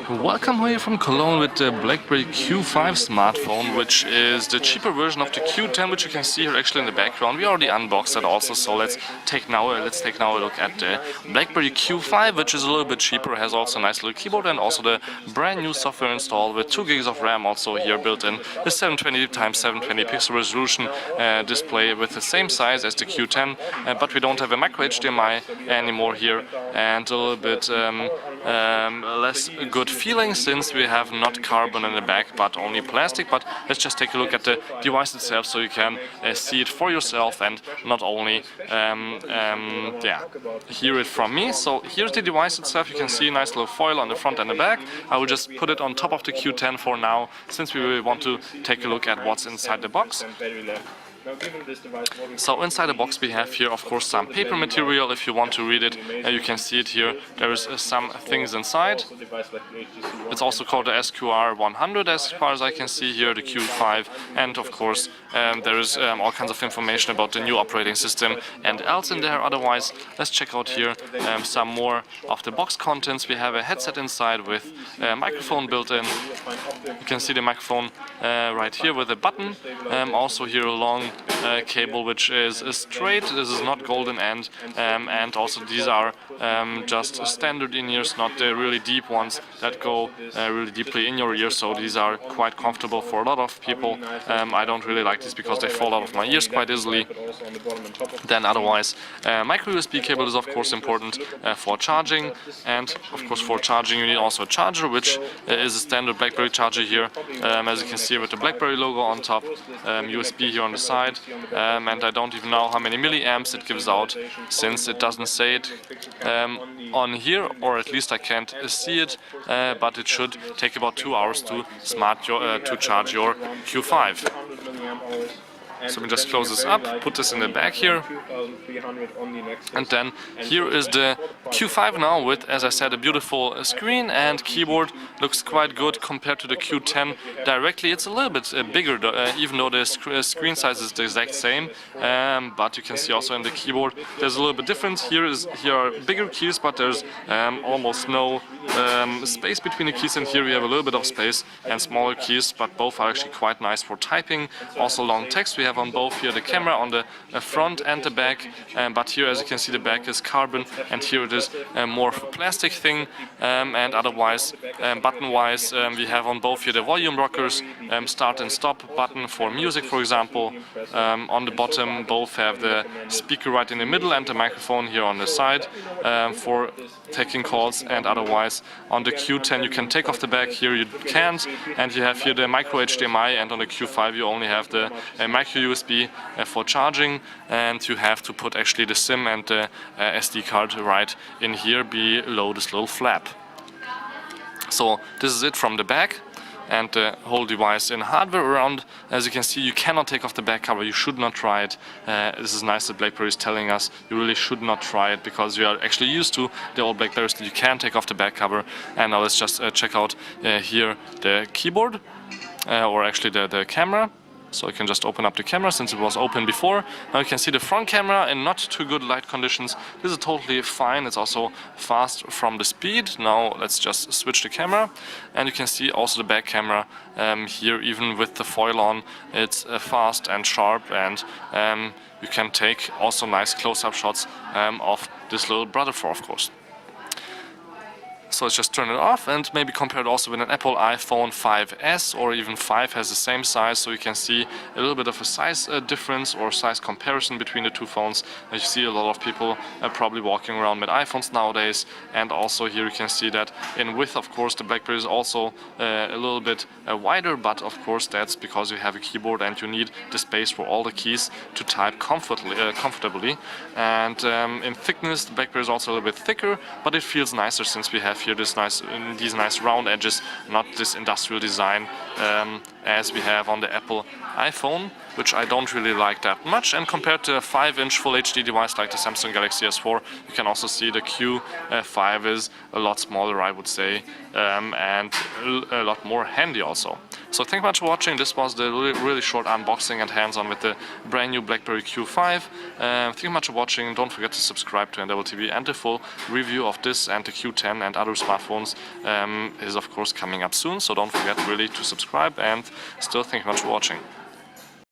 Welcome here from Cologne with the Blackberry Q5 smartphone, which is the cheaper version of the Q10, which you can see here actually in the background. We already unboxed it also, so let's take now a look at the Blackberry Q5, which is a little bit cheaper, has also a nice little keyboard and also the brand new software installed with 2 gigs of RAM also here built in, the 720 x 720 pixel resolution display with the same size as the Q10, but we don't have a micro HDMI anymore here, and a little bit less good feeling since we have not carbon in the back but only plastic. But let's just take a look at the device itself so you can see it for yourself and not only hear it from me. So here's the device itself. You can see a nice little foil on the front and the back. I will just put it on top of the Q10 for now, since we really want to take a look at what's inside the box. So inside the box we have here of course some paper material. If you want to read it, you can see it here. There is some things inside. It's also called the SQR100 as far as I can see here, the Q5, and of course there is all kinds of information about the new operating system and else in there. Otherwise, let's check out here some more of the box contents. We have a headset inside with a microphone built in. You can see the microphone right here with a button. Also here a long cable which is straight. This is not golden end, and also these are just standard in-ears, not the really deep ones that go really deeply in your ear, so these are quite comfortable for a lot of people. I don't really like these because they fall out of my ears quite easily. Then otherwise, micro USB cable is of course important for charging, and of course for charging you need also a charger, which is a standard BlackBerry charger here, as you can see with the BlackBerry logo on top, USB here on the side, and I don't even know how many milliamps it gives out since it doesn't say it on here, or at least I can't see it, but it should take about 2 hours to charge your Q5. So we just close this up, put this in the back here, and then here is the Q5 now with, as I said, a beautiful screen and keyboard. Looks quite good compared to the Q10 directly. It's a little bit bigger even though the screen size is the exact same, but you can see also in the keyboard there's a little bit difference. Here are bigger keys, but there's almost no space between the keys, and here we have a little bit of space and smaller keys, but both are actually quite nice for typing. Also long text we have on both here, the camera on the front and the back, but here as you can see the back is carbon and here it is more of a plastic thing, and otherwise button wise we have on both here the volume rockers, start and stop button for music for example. On the bottom both have the speaker right in the middle and the microphone here on the side for taking calls, and otherwise on the Q10 you can take off the back, here you can't, and you have here the micro HDMI, and on the Q5 you only have the micro USB for charging, and you have to put actually the SIM and the SD card right in here below this little flap. So this is it from the back, and the whole device in hardware around. As you can see, you cannot take off the back cover. You should not try it. This is nice that BlackBerry is telling us you really should not try it, because you are actually used to the old BlackBerries that you can take off the back cover. And now let's just check out here the keyboard, or actually the camera. So you can just open up the camera since it was open before. Now you can see the front camera in not too good light conditions. This is totally fine. It's also fast from the speed. Now let's just switch the camera, and you can see also the back camera here, even with the foil on, it's fast and sharp, and you can take also nice close-up shots of this little brother of course. So let's just turn it off and maybe compare it also with an Apple iPhone 5S, or even 5 has the same size, so you can see a little bit of a size difference or size comparison between the two phones. You see a lot of people probably walking around with iPhones nowadays, and also here you can see that in width of course the BlackBerry is also a little bit wider, but of course that's because you have a keyboard and you need the space for all the keys to type comfortably. And in thickness the BlackBerry is also a little bit thicker, but it feels nicer since we have here these nice round edges, not this industrial design as we have on the Apple iPhone, which I don't really like that much. And compared to a 5-inch Full HD device like the Samsung Galaxy S4, you can also see the Q5 is a lot smaller, I would say, and a lot more handy also. So thank you much for watching. This was the really short unboxing and hands-on with the brand new Blackberry Q5. Thank you much for watching. Don't forget to subscribe to Endeavor TV, and the full review of this and the Q10 and other smartphones is of course coming up soon. So don't forget really to subscribe, and still thank you much for watching.